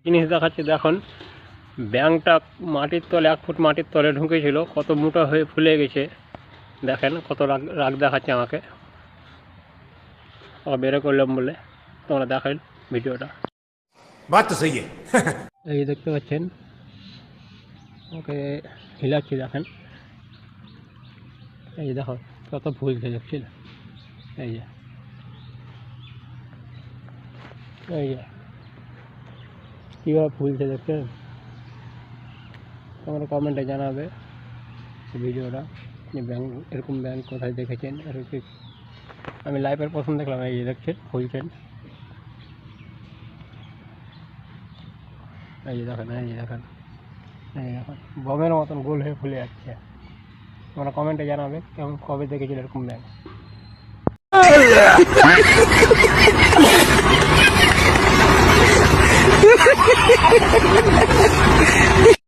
জিনিস দেখাচ্ছি দেখুন, ব্যাঙটা মাটির তলে 1 ফুট মাটির তলে ঢুকেছিল, কত মোটা হয়ে ফুলে গেছে। দেখেন কত রাগ দেখাচ্ছে আমাকে, বেরো করলাম বলে। তোমরা দেখেন ভিডিওটা। এই দেখতে পাচ্ছেন ওকে হিলাচ্ছি, দেখেন এই দেখো কত ফুলছে দেখছিল। এই যে কীভাবে ফুলছে দেখছেন। তোমরা কমেন্টে জানাবে ভিডিওটা যে ব্যাংক, এরকম ব্যাংক কোথায় দেখেছেন। এরকম আমি লাইভের প্রথম দেখলাম। এই যে দেখছেন ফুলছেন, এই যে দেখেন, এই যে দেখেন, এই দেখেন বমের মতন গোল হয়ে ফুলে যাচ্ছে। তোমরা কমেন্টে জানাবে কেমন, কবে দেখেছিল এরকম ব্যাংক।